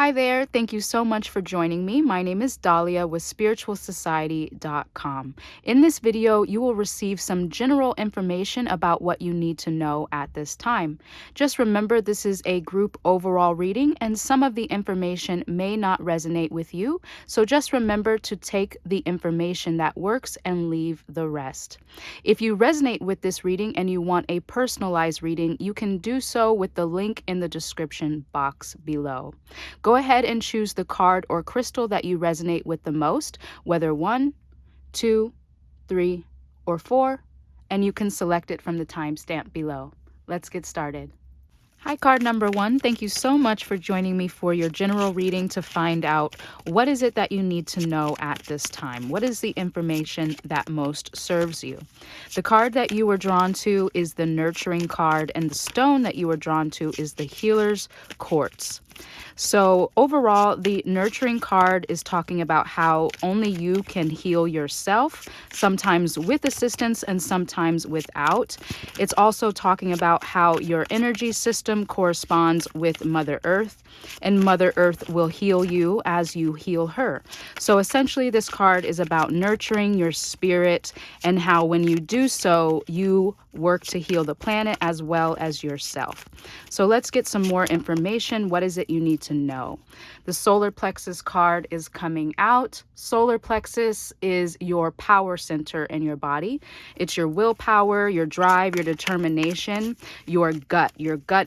Hi there. Thank you so much for joining me. My name is Dahlia with spiritualsociety.com. In this video, you will receive some general information about what you need to know at this time. Just remember this is a group overall reading and some of the information may not resonate with you. So just remember to take the information that works and leave the rest. If you resonate with this reading and you want a personalized reading, you can do so with the link in the description box below. Go ahead and choose the card or crystal that you resonate with the most, whether 1, 2, 3, or 4, and you can select it from the timestamp below. Let's get started. Hi, card number 1. Thank you so much for joining me for your general reading to find out what is it that you need to know at this time. What is the information that most serves you? The card that you were drawn to is the nurturing card, and the stone that you were drawn to is the healer's quartz. So overall, the nurturing card is talking about how only you can heal yourself, sometimes with assistance and sometimes without. It's also talking about how your energy system corresponds with Mother Earth, and Mother Earth will heal you as you heal her. So essentially, this card is about nurturing your spirit and how when you do so, you work to heal the planet as well as yourself. So let's get some more information. What is it you need to know? The solar plexus card is coming out. Solar plexus is your power center in your body. It's your willpower, your drive, your determination, your gut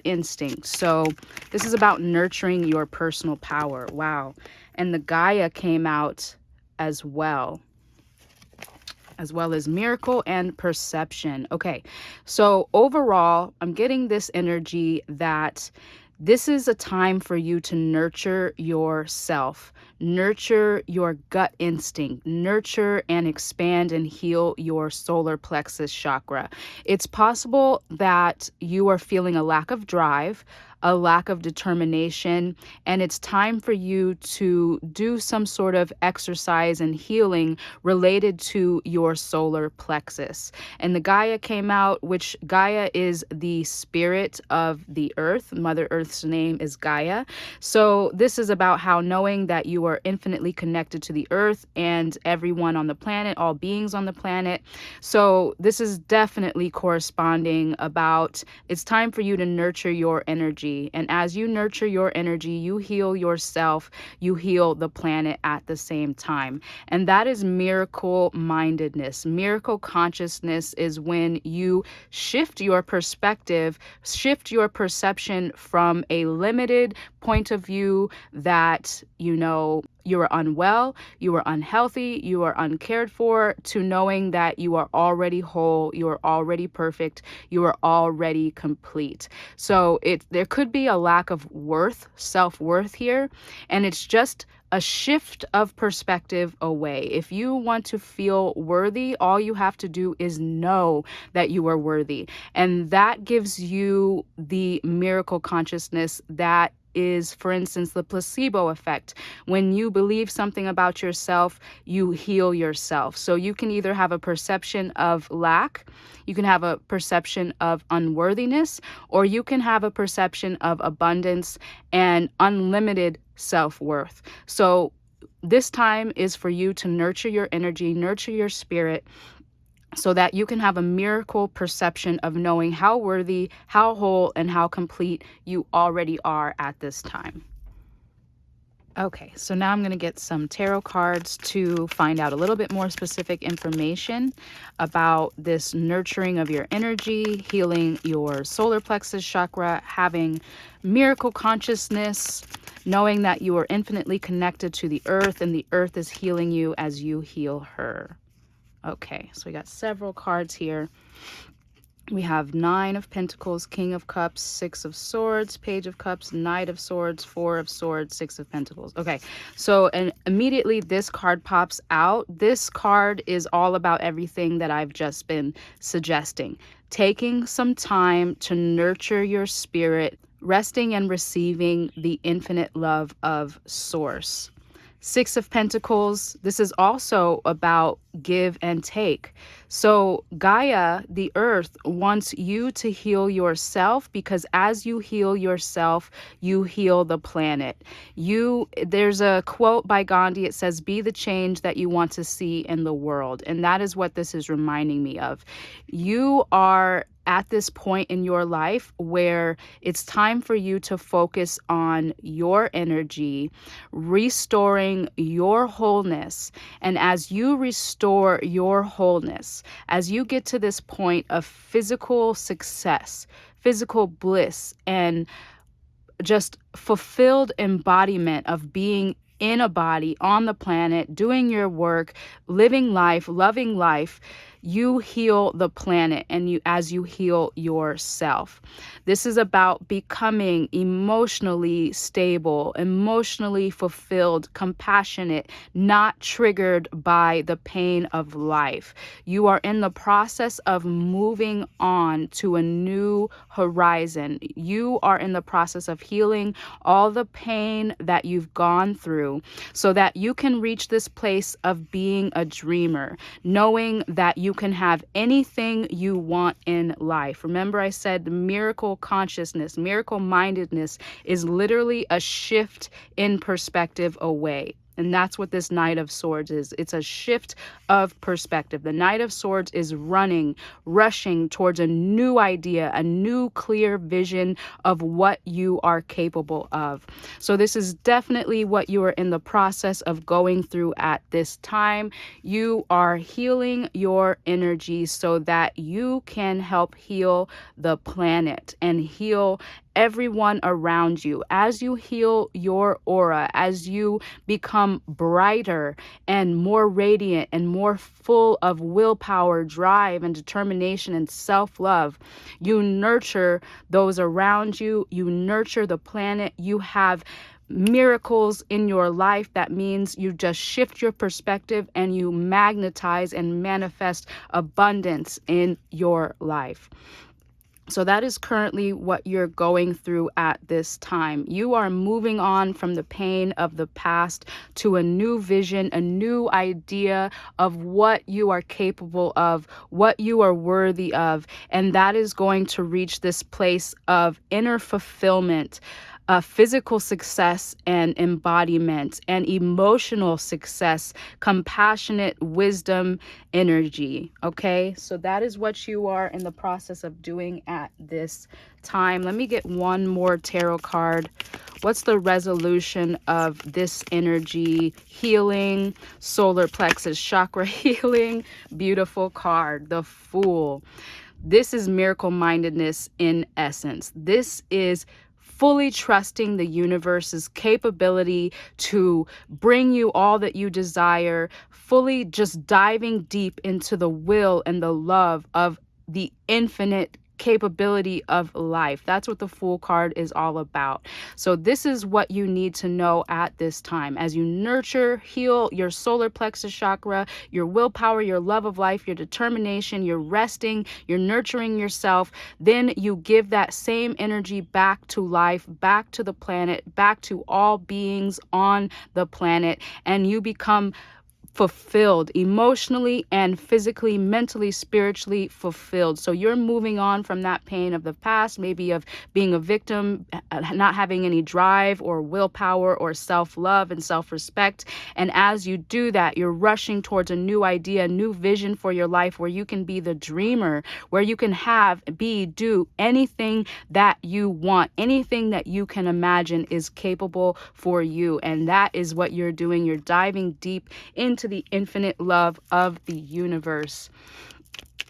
instinct. So this is about nurturing your personal power. Wow. And the Gaia came out as well as miracle and perception. Okay, so overall, I'm getting this energy that this is a time for you to nurture yourself, nurture your gut instinct, nurture and expand and heal your solar plexus chakra. It's possible that you are feeling a lack of drive, a lack of determination, and it's time for you to do some sort of exercise and healing related to your solar plexus. And the Gaia came out, which Gaia is the spirit of the earth. Mother Earth's name is Gaia. So this is about how knowing that you are infinitely connected to the earth and everyone on the planet, all beings on the planet. So this is definitely corresponding about it's time for you to nurture your energy. And as you nurture your energy, you heal yourself, you heal the planet at the same time. And that is miracle mindedness. Miracle consciousness is when you shift your perspective, shift your perception from a limited point of view that, you are unwell, you are unhealthy, you are uncared for, to knowing that you are already whole, you are already perfect, you are already complete. So there could be a lack of self-worth here, and it's just a shift of perspective away. If you want to feel worthy, all you have to do is know that you are worthy. And that gives you the miracle consciousness that is, for instance, the placebo effect. When you believe something about yourself, you heal yourself. So you can either have a perception of lack, you can have a perception of unworthiness, or you can have a perception of abundance and unlimited self-worth. So this time is for you to nurture your energy, nurture your spirit, so that you can have a miracle perception of knowing how worthy, how whole, and how complete you already are at this time. Okay, so now I'm going to get some tarot cards to find out a little bit more specific information about this nurturing of your energy, healing your solar plexus chakra, having miracle consciousness, knowing that you are infinitely connected to the earth and the earth is healing you as you heal her. Okay, so we got several cards here. We have 9 of Pentacles, King of Cups, 6 of Swords, Page of Cups, Knight of Swords, 4 of Swords, 6 of Pentacles. Okay, so and immediately this card pops out. This card is all about everything that I've just been suggesting. Taking some time to nurture your spirit, resting and receiving the infinite love of Source. Six of Pentacles, this is also about give and take. So Gaia, the earth, wants you to heal yourself, because as you heal yourself, you heal the planet. There's a quote by Gandhi. It says, "Be the change that you want to see in the world." And that is what this is reminding me of. You are at this point in your life where it's time for you to focus on your energy, restoring your wholeness. And as you restore your wholeness, as you get to this point of physical success, physical bliss, and just fulfilled embodiment of being in a body on the planet, doing your work, living life, loving life, you heal the planet, and as you heal yourself. This is about becoming emotionally stable, emotionally fulfilled, compassionate, not triggered by the pain of life. You are in the process of moving on to a new horizon. You are in the process of healing all the pain that you've gone through, so that you can reach this place of being a dreamer, knowing that you can have anything you want in life. Remember, I said miracle consciousness, miracle mindedness is literally a shift in perspective away. And that's what this Knight of Swords is. It's a shift of perspective. The Knight of Swords is rushing towards a new idea, a new clear vision of what you are capable of. So this is definitely what you are in the process of going through at this time. You are healing your energy so that you can help heal the planet and heal everyone around you. As you heal your aura, as you become brighter and more radiant and more full of willpower, drive, and determination and self-love, you nurture those around you, you nurture the planet, you have miracles in your life. That means you just shift your perspective and you magnetize and manifest abundance in your life. So that is currently what you're going through at this time. You are moving on from the pain of the past to a new vision, a new idea of what you are capable of, what you are worthy of. And that is going to reach this place of inner fulfillment, physical success and embodiment, and emotional success, compassionate wisdom, energy. Okay, so that is what you are in the process of doing at this time. Let me get one more tarot card. What's the resolution of this energy? Healing, solar plexus chakra healing. Beautiful card, the Fool. This is miracle mindedness in essence. This is fully trusting the universe's capability to bring you all that you desire, fully just diving deep into the will and the love of the infinite capability of life. That's what the Fool card is all about. So this is what you need to know at this time. As you nurture, heal your solar plexus chakra, your willpower, your love of life, your determination, you're resting, you're nurturing yourself, then you give that same energy back to life, back to the planet, back to all beings on the planet, and you become fulfilled emotionally and physically, mentally, spiritually fulfilled. So you're moving on from that pain of the past, maybe of being a victim, not having any drive or willpower or self-love and self-respect. And as you do that, you're rushing towards a new idea, a new vision for your life, where you can be the dreamer, where you can do anything that you want, anything that you can imagine is capable for you. And that is what you're doing. You're diving deep into the infinite love of the universe.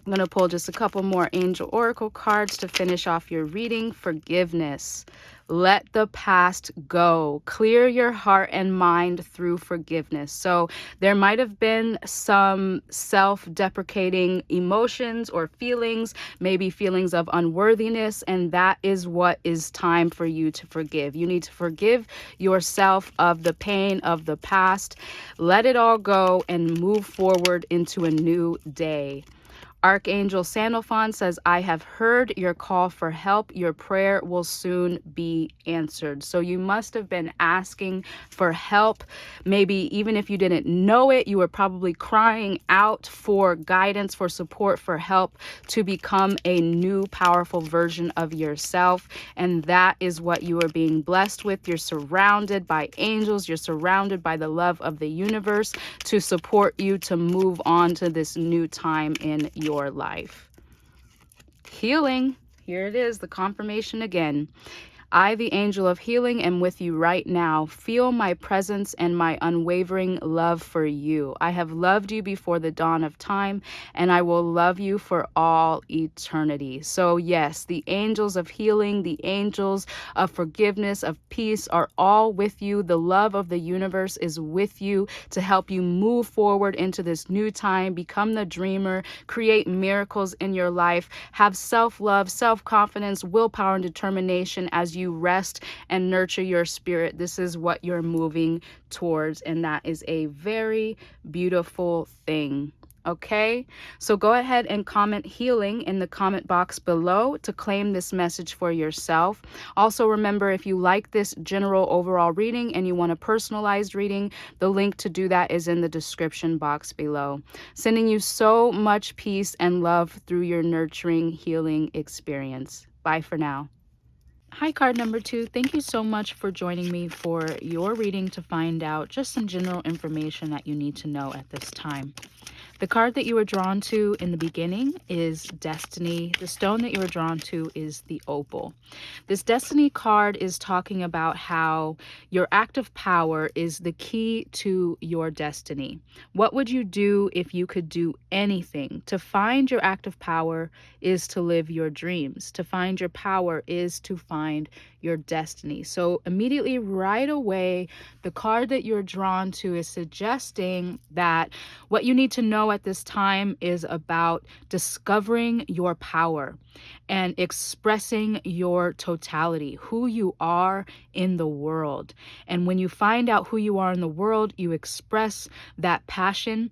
I'm going to pull just a couple more angel oracle cards to finish off your reading. Forgiveness. Let the past go. Clear your heart and mind through forgiveness. So there might have been some self-deprecating emotions or feelings, maybe feelings of unworthiness, and that is what is time for you to forgive. You need to forgive yourself of the pain of the past. Let it all go and move forward into a new day. Archangel Sandalphon says, I have heard your call for help. Your prayer will soon be answered. So you must have been asking for help. Maybe even if you didn't know it, you were probably crying out for guidance, for support, for help to become a new, powerful version of yourself. And that is what you are being blessed with. You're surrounded by angels. You're surrounded by the love of the universe to support you to move on to this new time in your life. Healing. Here it is, the confirmation again. I, the angel of healing, am with you right now. Feel my presence and my unwavering love for you. I have loved you before the dawn of time, and I will love you for all eternity. So yes, the angels of healing, the angels of forgiveness, of peace are all with you. The love of the universe is with you to help you move forward into this new time, become the dreamer, create miracles in your life, have self-love, self-confidence, willpower, and determination as you rest and nurture your spirit. This is what you're moving towards, and that is a very beautiful thing. Okay, so go ahead and comment healing in the comment box below to claim this message for yourself. Also remember, if you like this general overall reading and you want a personalized reading, the link to do that is in the description box below. Sending you so much peace and love through your nurturing healing experience. Bye for now. Hi, card number 2. Thank you so much for joining me for your reading to find out just some general information that you need to know at this time. The card that you were drawn to in the beginning is Destiny. The stone that you were drawn to is the opal. This Destiny card is talking about how your active power is the key to your destiny. What would you do if you could do anything? To find your active power is to live your dreams. To find your power is to find your destiny. So immediately right away, the card that you're drawn to is suggesting that what you need to know at this time is about discovering your power and expressing your totality, who you are in the world. And when you find out who you are in the world, you express that passion.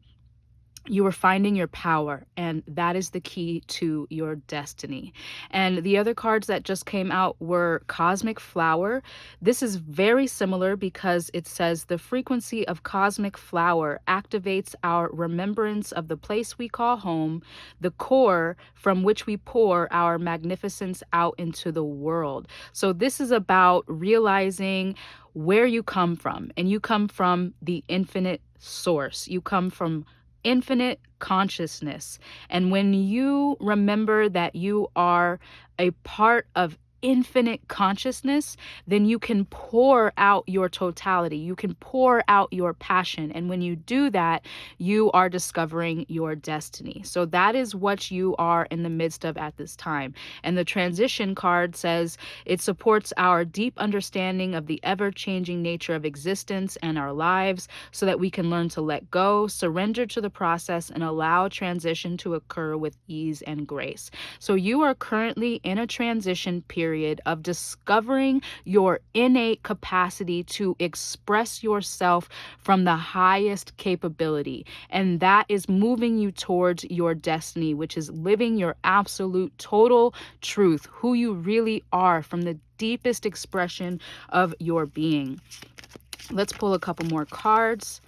You are finding your power, and that is the key to your destiny. And the other cards that just came out were Cosmic Flower. This is very similar because it says the frequency of Cosmic Flower activates our remembrance of the place we call home, the core from which we pour our magnificence out into the world. So this is about realizing where you come from, and you come from the infinite source. You come from infinite consciousness. And when you remember that you are a part of infinite consciousness, then you can pour out your totality. You can pour out your passion. And when you do that, you are discovering your destiny. So that is what you are in the midst of at this time. And the transition card says it supports our deep understanding of the ever-changing nature of existence and our lives so that we can learn to let go, surrender to the process, and allow transition to occur with ease and grace. So you are currently in a transition period of discovering your innate capacity to express yourself from the highest capability. And that is moving you towards your destiny, which is living your absolute total truth, who you really are from the deepest expression of your being. Let's pull a couple more cards.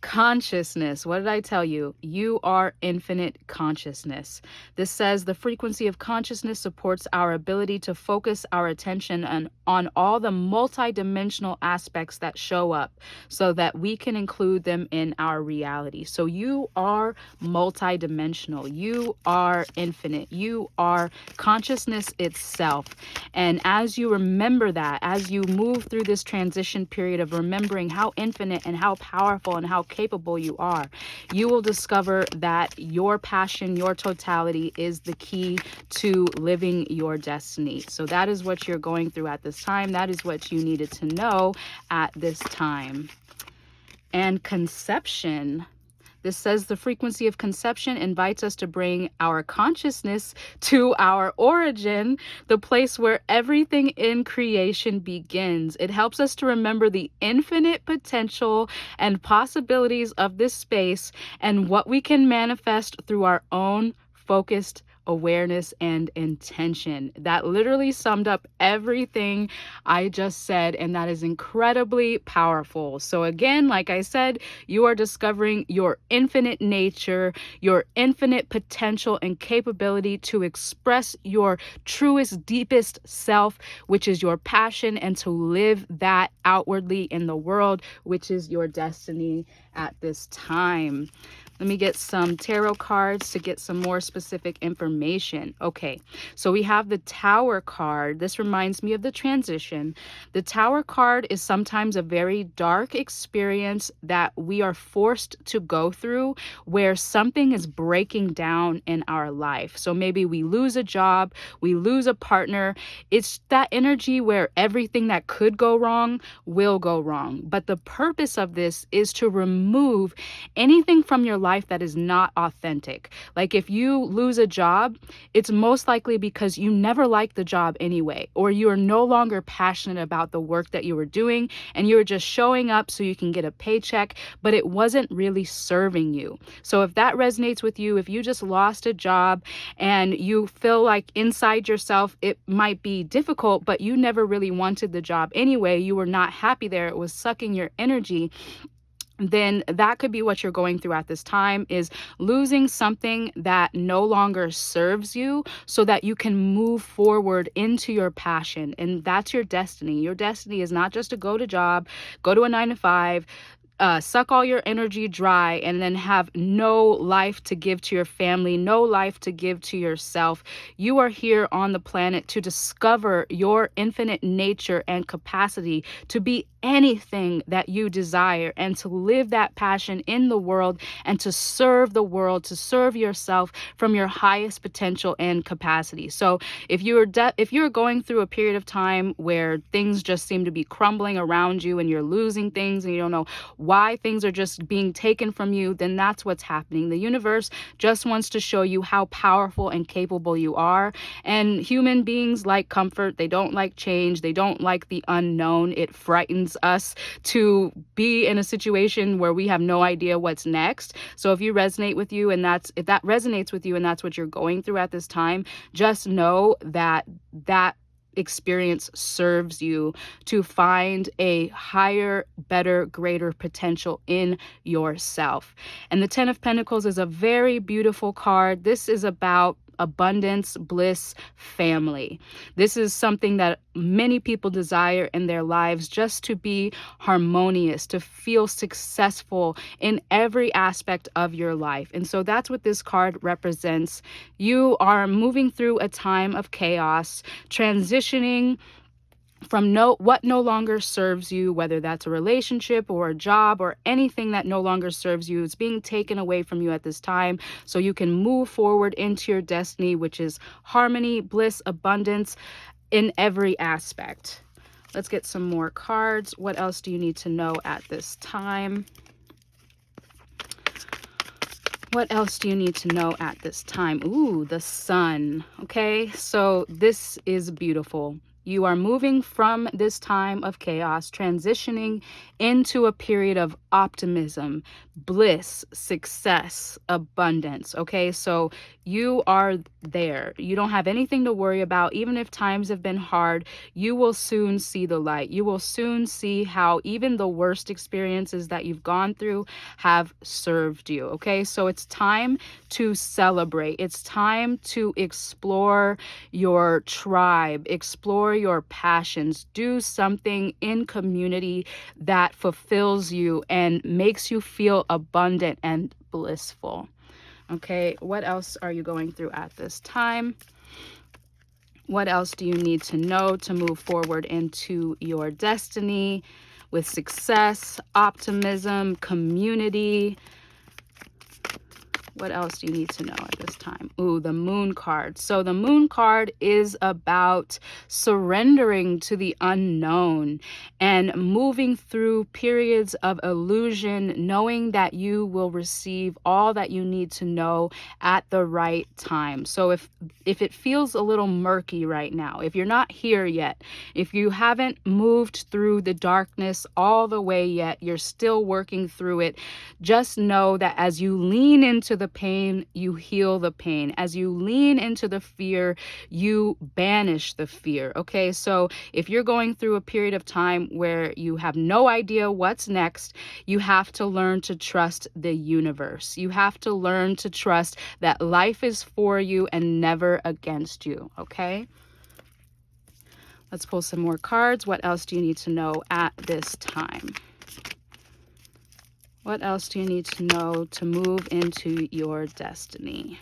Consciousness. What did I tell you? You are infinite consciousness. This says the frequency of consciousness supports our ability to focus our attention on all the multidimensional aspects that show up so that we can include them in our reality. So you are multidimensional. You are infinite. You are consciousness itself. And as you remember that, as you move through this transition period of remembering how infinite and how powerful and how capable you are, you will discover that your passion, your totality is the key to living your destiny. So that is what you're going through at this time. That is what you needed to know at this time. And conception. This says the frequency of conception invites us to bring our consciousness to our origin, the place where everything in creation begins. It helps us to remember the infinite potential and possibilities of this space and what we can manifest through our own focused awareness and intention. That literally summed up everything I just said, and that is incredibly powerful. So again, like I said, you are discovering your infinite nature, your infinite potential and capability to express your truest, deepest self, which is your passion, and to live that outwardly in the world, which is your destiny at this time. Let me get some tarot cards to get some more specific information. Okay, so we have the Tower card. This reminds me of the transition. The Tower card is sometimes a very dark experience that we are forced to go through, where something is breaking down in our life. So maybe we lose a job, we lose a partner. It's that energy where everything that could go wrong will go wrong. But the purpose of this is to remove anything from your life that is not authentic. Like if you lose a job, it's most likely because you never liked the job anyway, or you are no longer passionate about the work that you were doing and you were just showing up so you can get a paycheck, but it wasn't really serving you. So if that resonates with you, if you just lost a job and you feel like inside yourself it might be difficult, but you never really wanted the job anyway, you were not happy there, it was sucking your energy, then that could be what you're going through at this time, is losing something that no longer serves you so that you can move forward into your passion. And that's your destiny. Your destiny is not just to go to job, go to a 9 to 5, suck all your energy dry, and then have no life to give to your family, no life to give to yourself. You are here on the planet to discover your infinite nature and capacity to be anything that you desire, and to live that passion in the world, and to serve the world, to serve yourself from your highest potential and capacity. So if you're going through a period of time where things just seem to be crumbling around you and you're losing things and you don't know why things are just being taken from you, then that's what's happening. The universe just wants to show you how powerful and capable you are. And human beings like comfort. They don't like change. They don't like the unknown. It frightens us to be in a situation where we have no idea what's next. So if that resonates with you and that's what you're going through at this time, just know that experience serves you to find a higher, better, greater potential in yourself. And the 10 of Pentacles is a very beautiful card. This is about abundance, bliss, family. This is something that many people desire in their lives, just to be harmonious, to feel successful in every aspect of your life. And so that's what this card represents. You are moving through a time of chaos, transitioning from what no longer serves you, whether that's a relationship or a job or anything that no longer serves you. It's being taken away from you at this time so you can move forward into your destiny, which is harmony, bliss, abundance in every aspect. Let's get some more cards. What else do you need to know at this time? What else do you need to know at this time? Ooh, the Sun. Okay, so this is beautiful. You are moving from this time of chaos, transitioning into a period of optimism, bliss, success, abundance. Okay, so you are there. You don't have anything to worry about. Even if times have been hard, you will soon see the light. You will soon see how even the worst experiences that you've gone through have served you. Okay, so it's time to celebrate. It's time to explore your tribe, explore your passions, do something in community that fulfills you and makes you feel abundant and blissful. Okay, what else are you going through at this time? What else do you need to know to move forward into your destiny with success, optimism, community? What else do you need to know at this time? Ooh, the moon card. So the moon card is about surrendering to the unknown and moving through periods of illusion, knowing that you will receive all that you need to know at the right time. So if it feels a little murky right now, if you're not here yet, if you haven't moved through the darkness all the way yet, you're still working through it, just know that as you lean into the pain, you heal the pain. As you lean into the fear, you banish the fear. Okay, so if you're going through a period of time where you have no idea what's next, you have to learn to trust the universe. You have to learn to trust that life is for you and never against you. Okay, let's pull some more cards. What else do you need to know at this time? What else do you need to know to move into your destiny?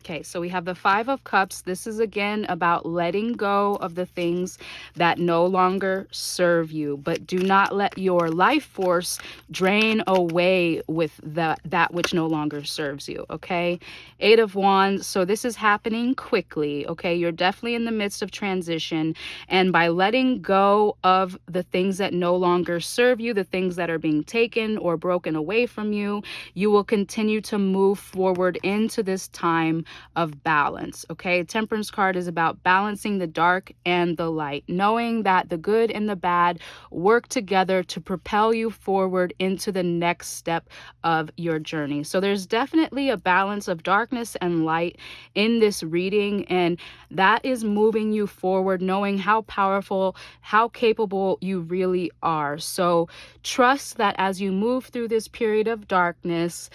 Okay, so we have the Five of Cups. This is again about letting go of the things that no longer serve you, but do not let your life force drain away with that which no longer serves you, okay? Eight of Wands. So this is happening quickly, okay? You're definitely in the midst of transition, and by letting go of the things that no longer serve you, the things that are being taken or broken away from you, you will continue to move forward into this time of balance. Okay, Temperance card is about balancing the dark and the light, knowing that the good and the bad work together to propel you forward into the next step of your journey. So there's definitely a balance of darkness and light in this reading, and that is moving you forward, knowing how powerful, how capable you really are. So trust that as you move through this period of darkness,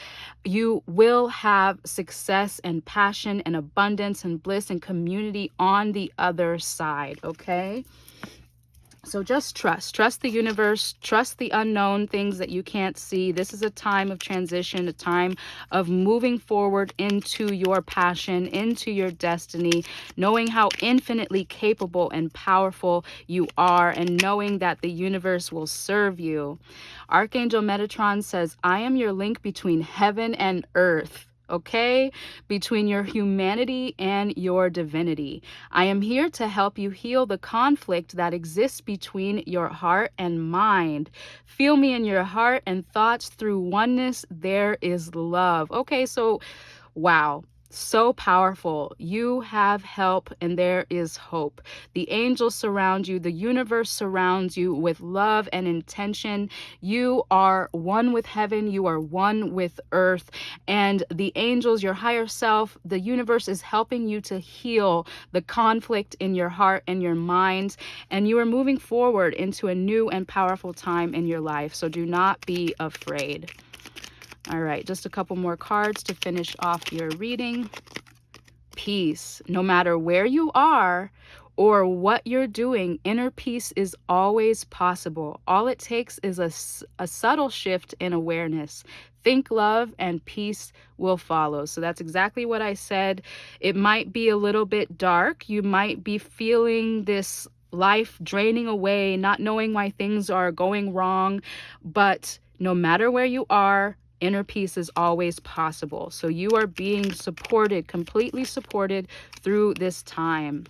you will have success and passion and abundance and bliss and community on the other side, okay? So just trust the universe, trust the unknown things that you can't see. This is a time of transition, a time of moving forward into your passion, into your destiny, knowing how infinitely capable and powerful you are, and knowing that the universe will serve you. Archangel Metatron says, I am your link between heaven and earth. Okay, between your humanity and your divinity. I am here to help you heal the conflict that exists between your heart and mind. Feel me in your heart and thoughts. Through oneness, there is love. Okay, so wow. So powerful. You have help and there is hope. The angels surround you. The universe surrounds you with love and intention. You are one with heaven. You are one with earth. And the angels, your higher self, the universe is helping you to heal the conflict in your heart and your mind. And you are moving forward into a new and powerful time in your life. So do not be afraid. All right, just a couple more cards to finish off your reading. Peace. No matter where you are or what you're doing, inner peace is always possible. All it takes is a subtle shift in awareness. Think love and peace will follow. So that's exactly what I said. It might be a little bit dark. You might be feeling this life draining away, not knowing why things are going wrong. But no matter where you are, inner peace is always possible. So you are being supported, completely supported through this time.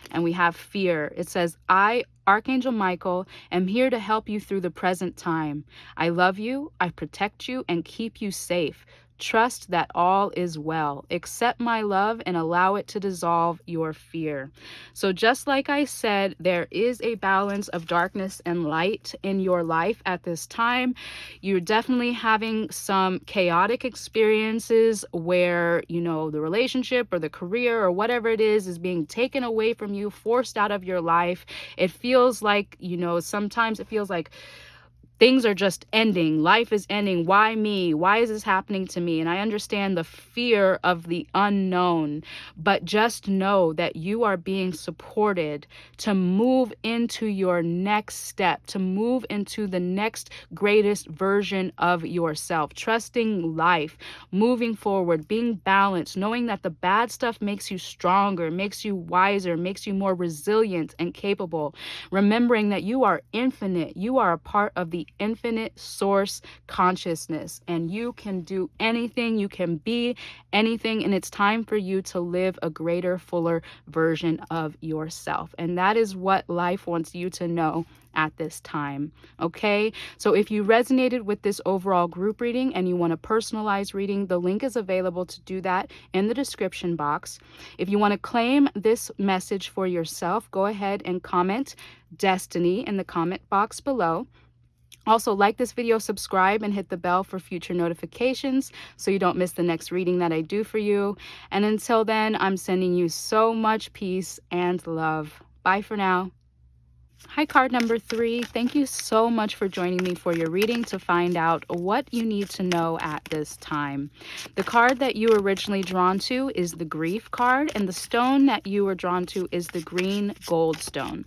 And we have fear. It says, I, Archangel Michael, am here to help you through the present time. I love you, I protect you, and keep you safe. Trust that all is well. Accept my love and allow it to dissolve your fear. So just like I said, there is a balance of darkness and light in your life at this time. You're definitely having some chaotic experiences where, you know, the relationship or the career or whatever it is being taken away from you, forced out of your life. It feels like, you know, sometimes it feels like things are just ending. Life is ending. Why me? Why is this happening to me? And I understand the fear of the unknown, but just know that you are being supported to move into your next step, to move into the next greatest version of yourself, trusting life, moving forward, being balanced, knowing that the bad stuff makes you stronger, makes you wiser, makes you more resilient and capable, remembering that you are infinite. You are a part of the infinite source consciousness, and you can do anything, you can be anything, and it's time for you to live a greater, fuller version of yourself. And that is what life wants you to know at this time. Okay, so if you resonated with this overall group reading and you want a personalized reading, the link is available to do that in the description box. If you want to claim this message for yourself, go ahead and comment Destiny in the comment box below. Also, like this video, subscribe, and hit the bell for future notifications so you don't miss the next reading that I do for you. And until then, I'm sending you so much peace and love. Bye for now. Hi, card number 3. Thank you so much for joining me for your reading to find out what you need to know at this time. The card that you were originally drawn to is the Grief card, and the stone that you were drawn to is the green gold stone.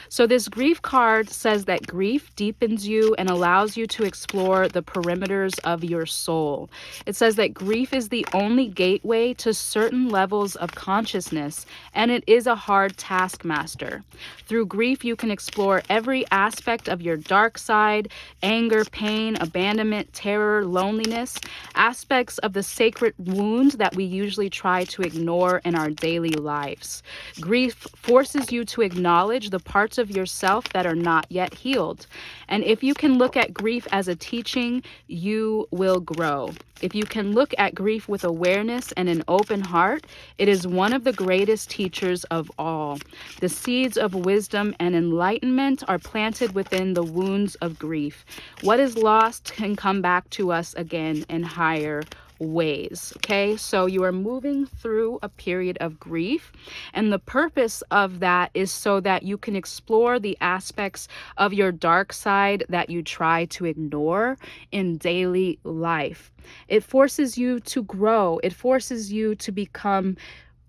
So this Grief card says that grief deepens you and allows you to explore the perimeters of your soul. It says that grief is the only gateway to certain levels of consciousness, and it is a hard taskmaster. Through grief, you can explore every aspect of your dark side: anger, pain, abandonment, terror, loneliness, aspects of the sacred wound that we usually try to ignore in our daily lives. Grief forces you to acknowledge the parts of yourself that are not yet healed. And if you can look at grief as a teaching, you will grow. If you can look at grief with awareness and an open heart, it is one of the greatest teachers of all. The seeds of wisdom and enlightenment are planted within the wounds of grief. What is lost can come back to us again in higher ways. Okay, so you are moving through a period of grief, and the purpose of that is so that you can explore the aspects of your dark side that you try to ignore in daily life. It forces you to grow. It forces you to become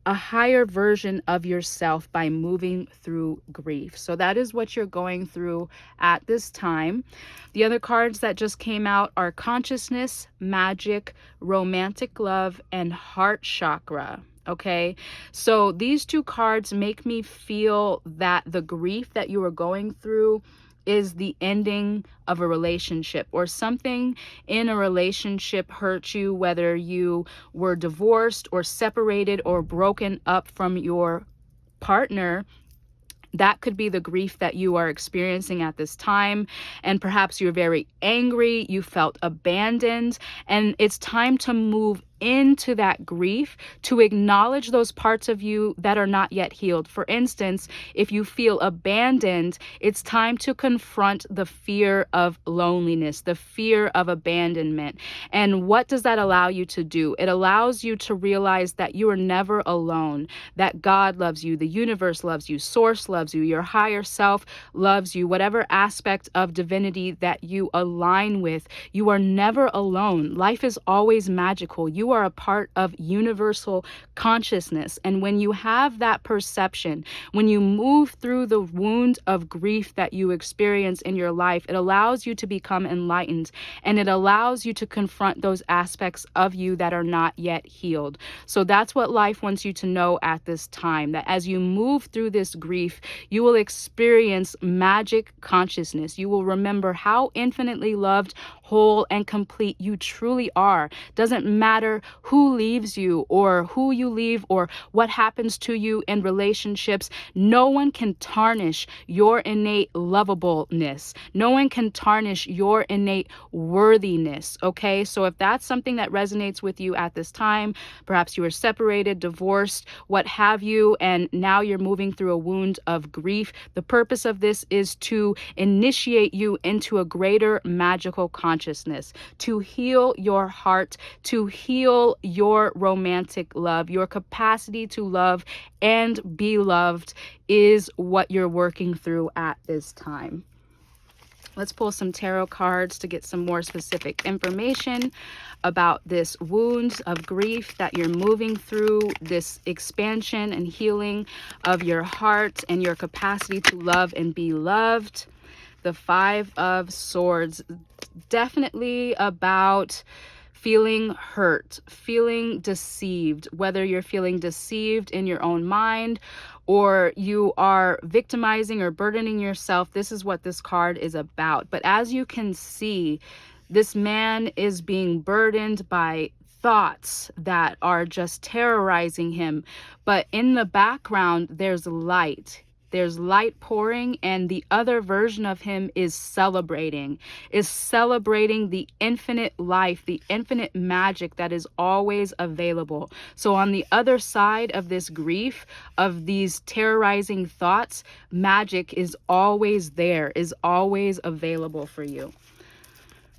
a higher version of yourself by moving through grief. So that is what you're going through at this time. The other cards that just came out are Consciousness, Magic, Romantic Love, and Heart Chakra. Okay, so these 2 cards make me feel that the grief that you are going through is the ending of a relationship, or something in a relationship hurt you, whether you were divorced or separated or broken up from your partner. That could be the grief that you are experiencing at this time. And perhaps you're very angry, you felt abandoned, and it's time to move into that grief, to acknowledge those parts of you that are not yet healed. For instance, if you feel abandoned, it's time to confront the fear of loneliness, the fear of abandonment. And what does that allow you to do? It allows you to realize that you are never alone, that God loves you, the universe loves you, source loves you, your higher self loves you, whatever aspect of divinity that you align with, you are never alone. Life is always magical. You are a part of universal consciousness. And when you have that perception, when you move through the wound of grief that you experience in your life, it allows you to become enlightened, and it allows you to confront those aspects of you that are not yet healed. So that's what life wants you to know at this time, that as you move through this grief, you will experience magic consciousness. You will remember how infinitely loved, whole, and complete you truly are. Doesn't matter who leaves you or who you leave or what happens to you in relationships. No one can tarnish your innate lovableness. No one can tarnish your innate worthiness. Okay, so if that's something that resonates with you at this time, perhaps you were separated, divorced, what have you, and now you're moving through a wound of grief, the purpose of this is to initiate you into a greater magical consciousness, to heal your heart, to heal your romantic love. Your capacity to love and be loved is what you're working through at this time. Let's pull some tarot cards to get some more specific information about this wound of grief that you're moving through, this expansion and healing of your heart and your capacity to love and be loved. The 5 of Swords, definitely about feeling hurt, feeling deceived, whether you're feeling deceived in your own mind or you are victimizing or burdening yourself, this is what this card is about. But as you can see, this man is being burdened by thoughts that are just terrorizing him. But in the background, there's light. There's light pouring, and the other version of him is celebrating the infinite life, the infinite magic that is always available. So on the other side of this grief, of these terrorizing thoughts, magic is always there, is always available for you.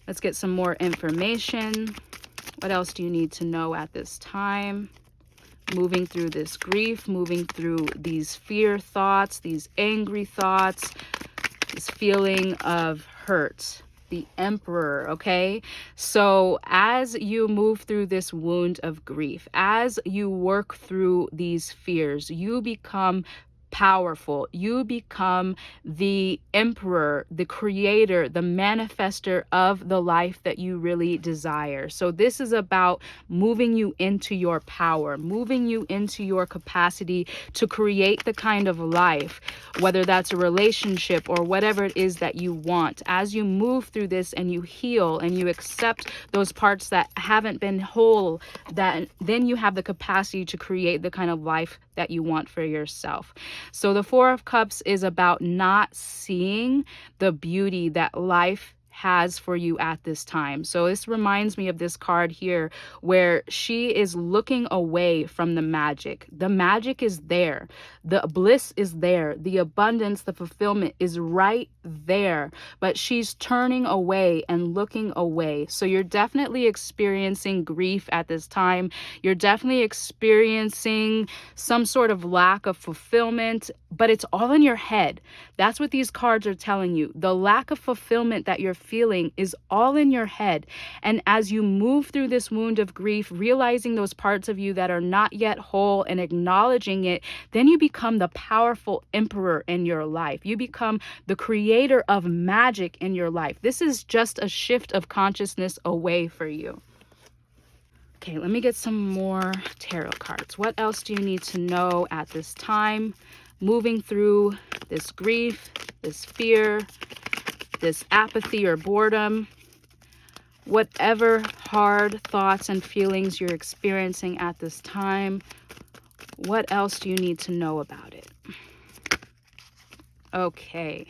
Let's get some more information. What else do you need to know at this time? Moving through this grief, moving through these fear thoughts, these angry thoughts, this feeling of hurt. The Emperor, okay? So as you move through this wound of grief, as you work through these fears, you become powerful. You become the emperor, the creator, the manifester of the life that you really desire. So this is about moving you into your power, moving you into your capacity to create the kind of life, whether that's a relationship or whatever it is that you want. As you move through this and you heal and you accept those parts that haven't been whole, that then you have the capacity to create the kind of life that you want for yourself. So the Four of Cups is about not seeing the beauty that life has for you at this time. So this reminds me of this card here where she is looking away from the magic. The magic is there. The bliss is there. The abundance, the fulfillment is right there, but she's turning away and looking away. So you're definitely experiencing grief at this time. You're definitely experiencing some sort of lack of fulfillment, but it's all in your head. That's what these cards are telling you. The lack of fulfillment that you're feeling is all in your head. And as you move through this wound of grief, realizing those parts of you that are not yet whole and acknowledging it, then you become the powerful emperor in your life. You become the creator of magic in your life. This is just a shift of consciousness away for you. Okay, let me get some more tarot cards. What else do you need to know at this time? Moving through this grief, this fear, this apathy or boredom, whatever hard thoughts and feelings you're experiencing at this time, what else do you need to know about it? Okay.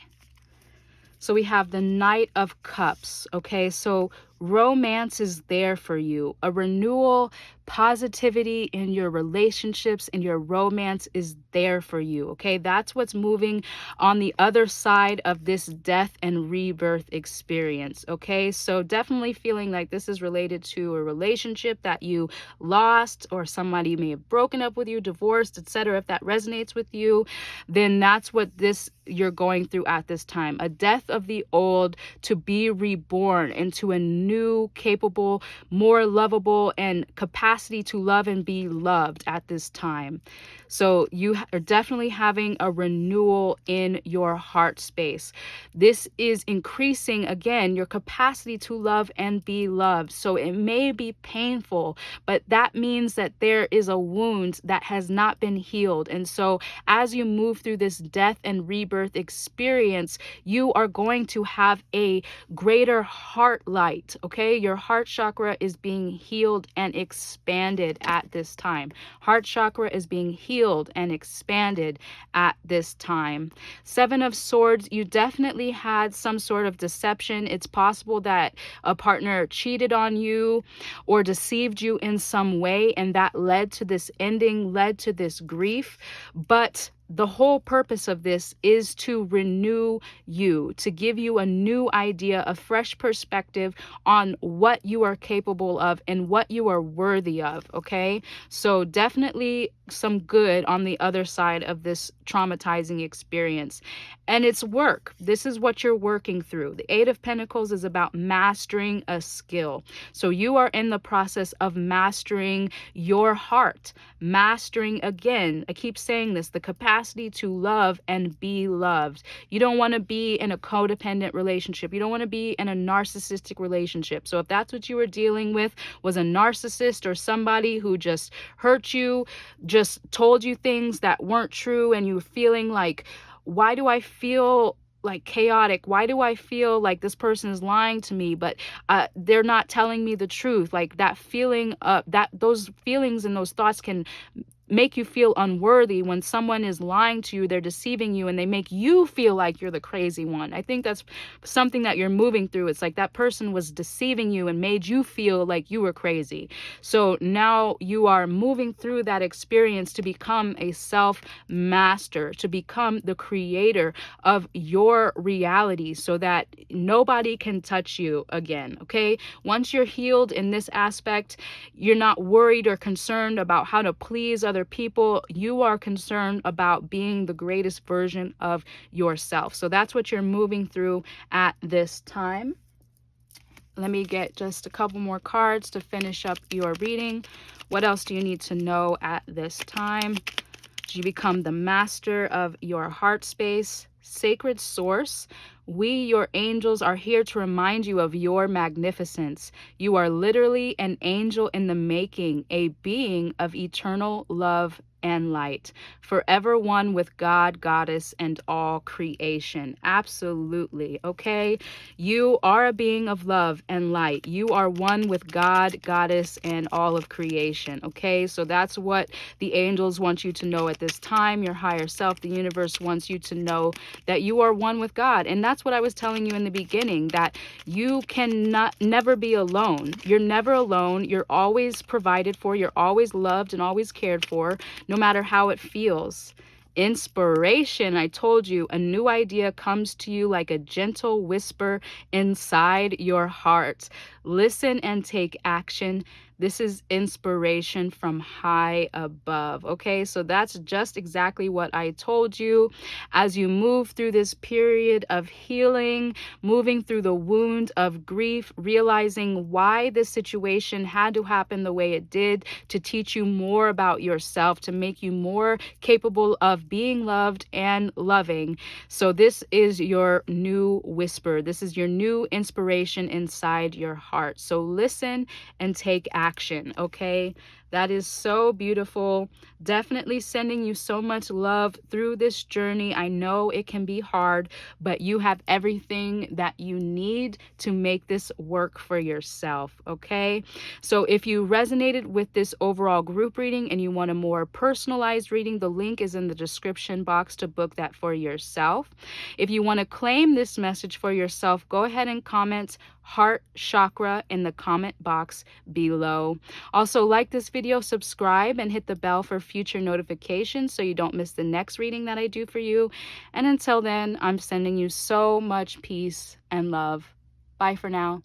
So we have the Knight of Cups, okay? So romance is there for you. A renewal, positivity in your relationships, in your romance is there for you, okay? That's what's moving on the other side of this death and rebirth experience, okay? So definitely feeling like this is related to a relationship that you lost, or somebody may have broken up with you, divorced, etc. If that resonates with you, then that's what you're going through at this time. A death of the old to be reborn into a new, capable, more lovable, and capacity to love and be loved at this time. So you are definitely having a renewal in your heart space. This is increasing, again, your capacity to love and be loved. So it may be painful, but that means that there is a wound that has not been healed. And so as you move through this death and rebirth experience, you are going to have a greater heart light, okay? Your heart chakra is being healed and expanded at this time. Heart chakra is being healed and expanded at this time. Seven of Swords, you definitely had some sort of deception. It's possible that a partner cheated on you or deceived you in some way, and that led to this ending, led to this grief. But the whole purpose of this is to renew you, to give you a new idea, a fresh perspective on what you are capable of and what you are worthy of, okay? So definitely some good on the other side of this traumatizing experience. And it's work. This is what you're working through. The Eight of Pentacles is about mastering a skill. So you are in the process of mastering your heart, mastering, again, I keep saying this, the capacity capacity to love and be loved. You don't want to be in a codependent relationship. You don't want to be in a narcissistic relationship. So if that's what you were dealing with, was a narcissist or somebody who just hurt you, just told you things that weren't true, and you were feeling like, why do I feel like chaotic? Why do I feel like this person is lying to me, but they're not telling me the truth? Like that feeling, that those feelings and those thoughts can make you feel unworthy. When someone is lying to you, they're deceiving you, and they make you feel like you're the crazy one. I think that's something that you're moving through. It's like that person was deceiving you and made you feel like you were crazy. So now you are moving through that experience to become a self master, to become the creator of your reality, so that nobody can touch you again. Okay, once you're healed in this aspect, you're not worried or concerned about how to please other people. You are concerned about being the greatest version of yourself. So that's what you're moving through at this time. Let me get just a couple more cards to finish up your reading. What else do you need to know at this time? You become the master of your heart space. Sacred source, we, your angels, are here to remind you of your magnificence. You are literally an angel in the making, a being of eternal love and light, forever one with God, Goddess, and all creation. Absolutely. Okay. You are a being of love and light. You are one with God, Goddess, and all of creation. Okay. So that's what the angels want you to know at this time. Your higher self, the universe, wants you to know that you are one with God. And that's what I was telling you in the beginning, that you cannot never be alone. You're never alone. You're always provided for. You're always loved and always cared for, no matter how it feels. Inspiration, I told you, a new idea comes to you like a gentle whisper inside your heart. Listen and take action. This is inspiration from high above. Okay, so that's just exactly what I told you. As you move through this period of healing, moving through the wound of grief, realizing why this situation had to happen the way it did, to teach you more about yourself, to make you more capable of being loved and loving. So this is your new whisper. This is your new inspiration inside your heart. So listen and take action, okay? That is so beautiful. Definitely sending you so much love through this journey. I know it can be hard, but you have everything that you need to make this work for yourself, okay? So if you resonated with this overall group reading and you want a more personalized reading, the link is in the description box to book that for yourself. If you want to claim this message for yourself, go ahead and comment heart chakra in the comment box below. Also, like this video, subscribe, and hit the bell for future notifications so you don't miss the next reading that I do for you. And until then, I'm sending you so much peace and love. Bye for now.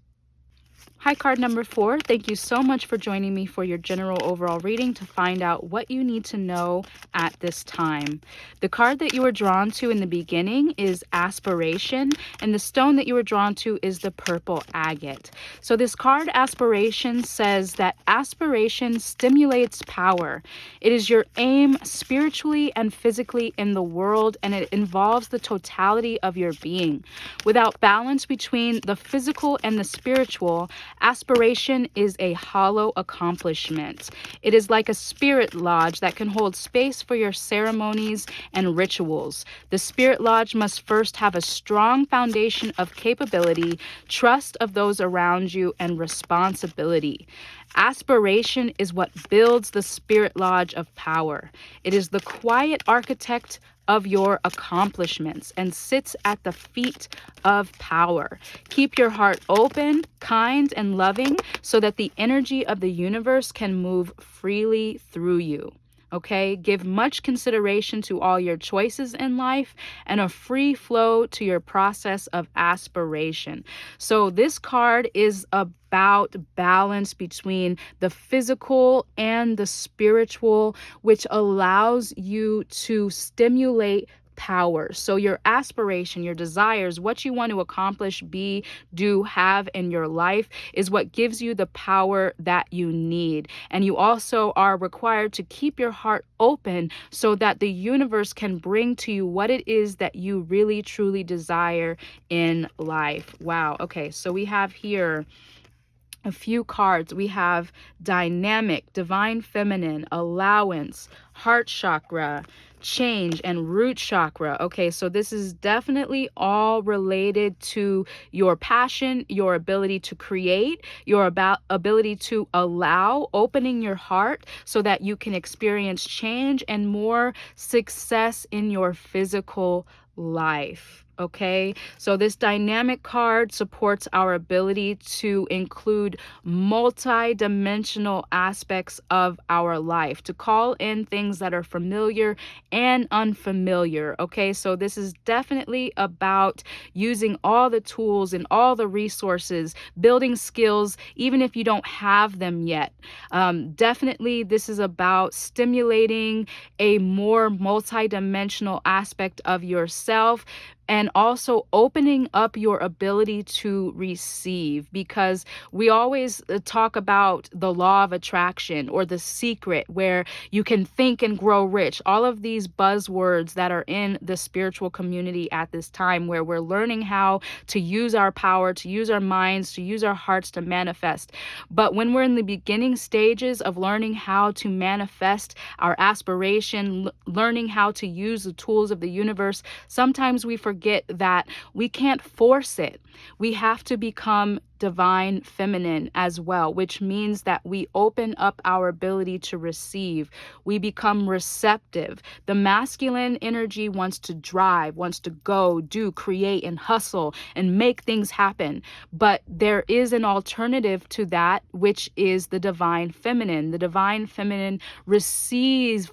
Hi, card number 4. Thank you so much for joining me for your general overall reading to find out what you need to know at this time. The card that you were drawn to in the beginning is Aspiration, and the stone that you were drawn to is the purple agate. So this card, Aspiration, says that aspiration stimulates power. It is your aim spiritually and physically in the world, and it involves the totality of your being. Without balance between the physical and the spiritual, aspiration is a hollow accomplishment. It is like a spirit lodge that can hold space for your ceremonies and rituals. The spirit lodge must first have a strong foundation of capability, trust of those around you, and responsibility. Aspiration is what builds the spirit lodge of power. It is the quiet architect of your accomplishments and sits at the feet of power. Keep your heart open, kind, and loving so that the energy of the universe can move freely through you. Okay, give much consideration to all your choices in life and a free flow to your process of aspiration. So this card is about balance between the physical and the spiritual, which allows you to stimulate power. So your aspiration, your desires, what you want to accomplish, be, do, have in your life is what gives you the power that you need. And you also are required to keep your heart open so that the universe can bring to you what it is that you really truly desire in life. Wow. Okay. So we have here a few cards. We have dynamic, divine feminine, allowance, heart chakra, change, and root chakra. Okay, so this is definitely all related to your passion, your ability to create, your ability to allow, opening your heart so that you can experience change and more success in your physical life. Okay, so this dynamic card supports our ability to include multi-dimensional aspects of our life, to call in things that are familiar and unfamiliar. Okay, so this is definitely about using all the tools and all the resources, building skills, even if you don't have them yet. Definitely, this is about stimulating a more multi-dimensional aspect of yourself, and also opening up your ability to receive, because we always talk about the law of attraction or the secret where you can think and grow rich, all of these buzzwords that are in the spiritual community at this time, where we're learning how to use our power, to use our minds, to use our hearts to manifest. But when we're in the beginning stages of learning how to manifest our aspiration, learning how to use the tools of the universe, sometimes we forget that we can't force it. We have to become divine feminine as well, which means that we open up our ability to receive. We become receptive. The masculine energy wants to drive, wants to go, do, create, and hustle and make things happen. But there is an alternative to that, which is the divine feminine. The divine feminine receives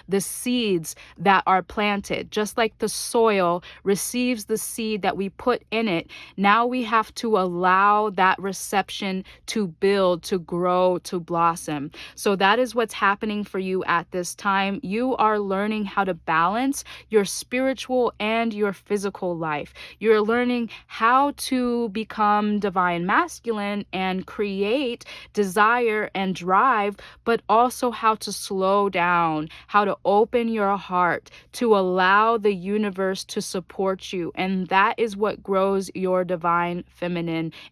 the seeds that are planted, just like the soil receives the seed that we put in it. Now we have to allow that reception to build, to grow, to blossom. So that is what's happening for you at this time. You are learning how to balance your spiritual and your physical life. You're learning how to become divine masculine and create desire and drive, but also how to slow down, how to open your heart, to allow the universe to support you. And that is what grows your divine feminine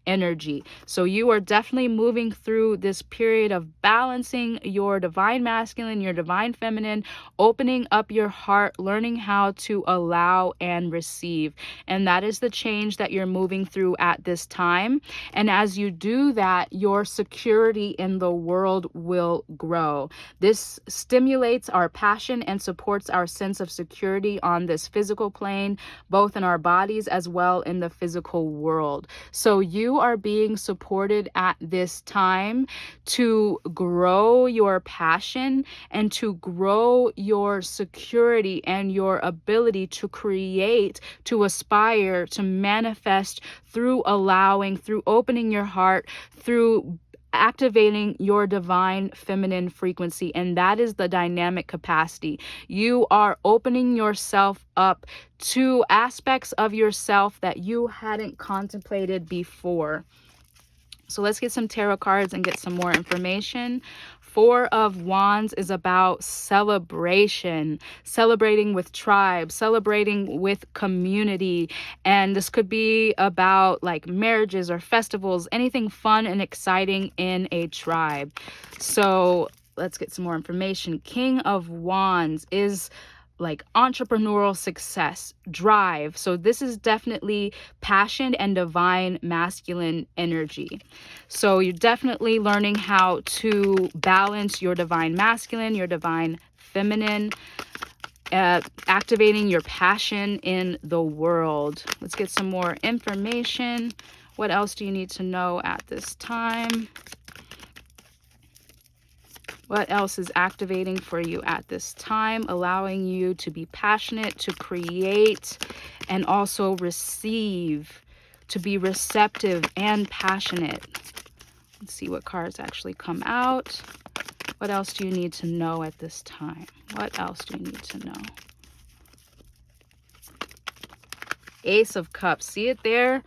energy. So you are definitely moving through this period of balancing your divine masculine, your divine feminine, opening up your heart, learning how to allow and receive. And that is the change that you're moving through at this time. And as you do that, your security in the world will grow. This stimulates our passion and supports our sense of security on this physical plane, both in our bodies as well in the physical world. So you are being supported at this time to grow your passion and to grow your security and your ability to create, to aspire, to manifest through allowing, through opening your heart, through activating your divine feminine frequency. And that is the dynamic capacity. You are opening yourself up to aspects of yourself that you hadn't contemplated before. So let's get some tarot cards and get some more information. Four of Wands is about celebration, celebrating with tribe, celebrating with community. And this could be about like marriages or festivals, anything fun and exciting in a tribe. So let's get some more information. King of Wands is like entrepreneurial success, drive. So this is definitely passion and divine masculine energy. So you're definitely learning how to balance your divine masculine, your divine feminine, activating your passion in the world. Let's get some more information. What else do you need to know at this time? What else is activating for you at this time, allowing you to be passionate, to create, and also receive, to be receptive and passionate? Let's see what cards actually come out. What else do you need to know at this time? What else do you need to know? Ace of Cups. See it there?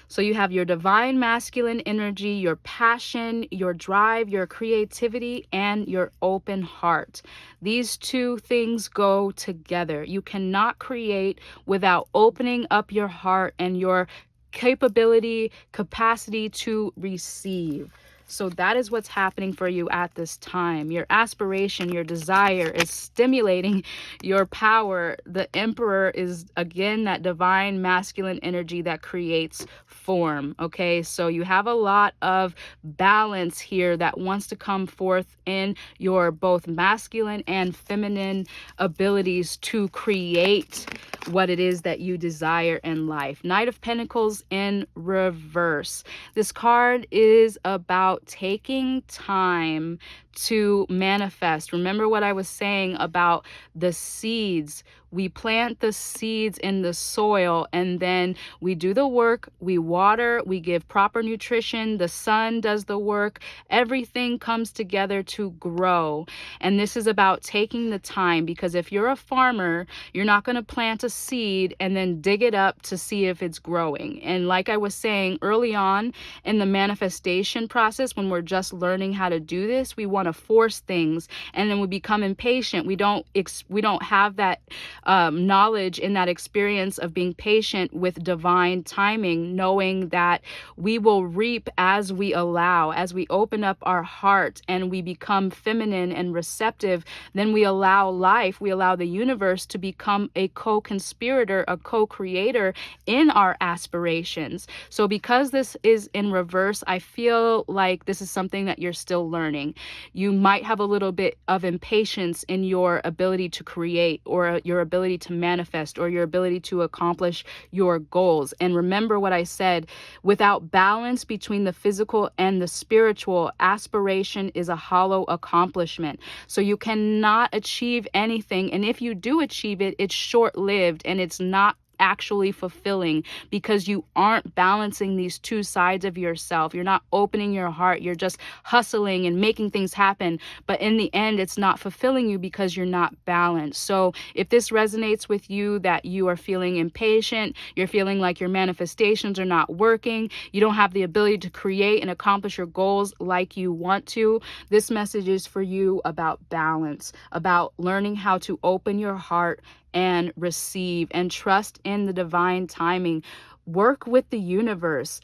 So you have your divine masculine energy, your passion, your drive, your creativity, and your open heart. These two things go together. You cannot create without opening up your heart and your capacity to receive. So that is what's happening for you at this time. Your aspiration, your desire is stimulating your power. The Emperor is, again, that divine masculine energy that creates form. Okay, so you have a lot of balance here that wants to come forth in your both masculine and feminine abilities to create what it is that you desire in life. Knight of Pentacles in reverse. This card is about taking time to manifest. Remember what I was saying about the seeds. We plant the seeds in the soil, and then we do the work, we water, we give proper nutrition, the sun does the work, everything comes together to grow. And this is about taking the time, because if you're a farmer, you're not going to plant a seed and then dig it up to see if it's growing. And like I was saying early on in the manifestation process, when we're just learning how to do this, we want to force things, and then we become impatient. We don't have that knowledge in that experience of being patient with divine timing, knowing that we will reap as we allow. As we open up our heart and we become feminine and receptive, then we allow life, we allow the universe to become a co-conspirator, a co-creator in our aspirations. So because this is in reverse, I feel like this is something that you're still learning. You might have a little bit of impatience in your ability to create, or your ability to manifest, or your ability to accomplish your goals. And remember what I said, without balance between the physical and the spiritual, aspiration is a hollow accomplishment. So you cannot achieve anything. And if you do achieve it, it's short-lived and it's not actually fulfilling, because you aren't balancing these two sides of yourself. You're not opening your heart. You're just hustling and making things happen. But in the end, it's not fulfilling you because you're not balanced. So if this resonates with you, that you are feeling impatient, you're feeling like your manifestations are not working, you don't have the ability to create and accomplish your goals like you want to, this message is for you about balance, about learning how to open your heart and receive and trust in the divine timing. Work with the universe.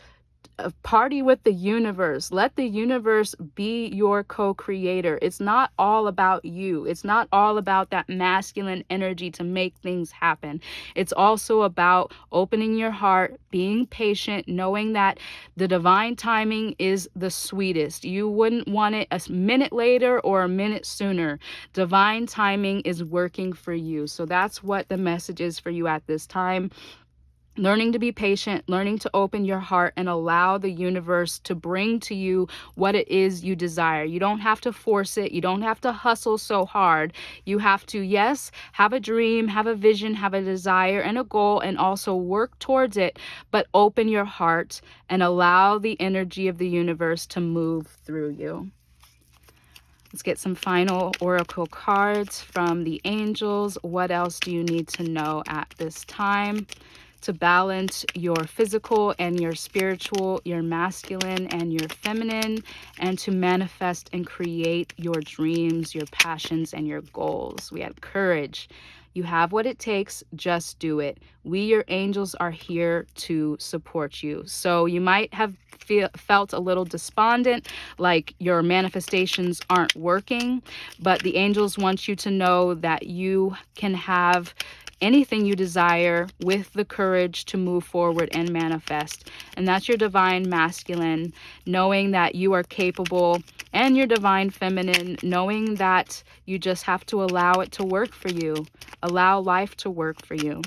Party with the universe. Let the universe be your co-creator. It's not all about you. It's not all about that masculine energy to make things happen. It's also about opening your heart, being patient, knowing that the divine timing is the sweetest. You wouldn't want it a minute later or a minute sooner. Divine timing is working for you. So that's what the message is for you at this time. Learning to be patient, learning to open your heart and allow the universe to bring to you what it is you desire. You don't have to force it. You don't have to hustle so hard. You have to, yes, have a dream, have a vision, have a desire and a goal, and also work towards it, but open your heart and allow the energy of the universe to move through you. Let's get some final oracle cards from the angels. What else do you need to know at this time to balance your physical and your spiritual, your masculine and your feminine, and to manifest and create your dreams, your passions, and your goals? We have courage. You have what it takes, just do it. We, your angels, are here to support you. So you might have felt a little despondent, like your manifestations aren't working, but the angels want you to know that you can have anything you desire with the courage to move forward and manifest. And that's your divine masculine, knowing that you are capable, and your divine feminine, knowing that you just have to allow it to work for you. Allow life to work for you.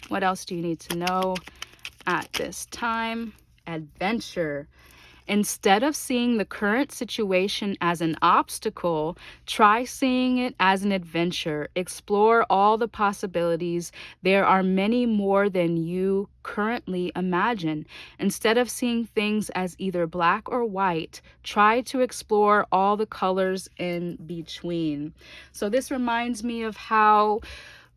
What else do you need to know at this time? Adventure. Instead of seeing the current situation as an obstacle, try seeing it as an adventure. Explore all the possibilities. There are many more than you currently imagine. Instead of seeing things as either black or white, try to explore all the colors in between. So this reminds me of how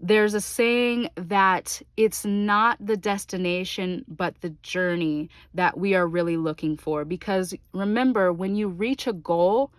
There's a saying that it's not the destination, but the journey that we are really looking for. Because remember, when you reach a goal,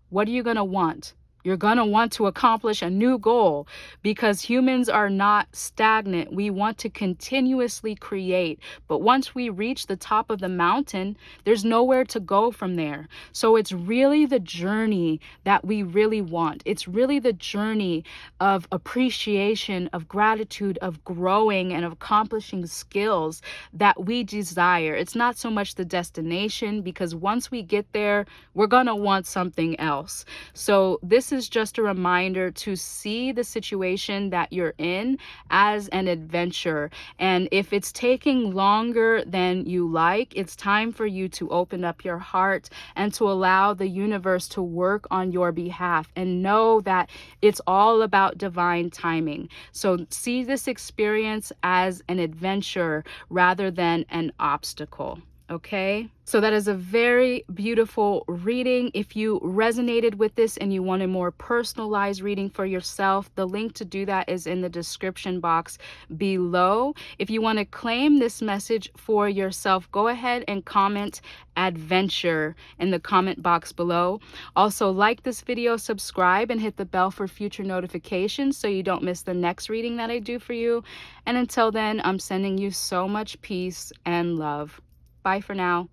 what are you going to want? You're going to want to accomplish a new goal because humans are not stagnant. We want to continuously create. But once we reach the top of the mountain, there's nowhere to go from there. So it's really the journey that we really want. It's really the journey of appreciation, of gratitude, of growing and of accomplishing skills that we desire. It's not so much the destination, because once we get there, we're going to want something else. So this is just a reminder to see the situation that you're in as an adventure. And if it's taking longer than you like, it's time for you to open up your heart and to allow the universe to work on your behalf, and know that it's all about divine timing. So see this experience as an adventure rather than an obstacle. Okay, so that is a very beautiful reading. If you resonated with this and you want a more personalized reading for yourself, the link to do that is in the description box below. If you want to claim this message for yourself, go ahead and comment adventure in the comment box below. Also, like this video, subscribe, and hit the bell for future notifications so you don't miss the next reading that I do for you. And until then, I'm sending you so much peace and love. Bye for now.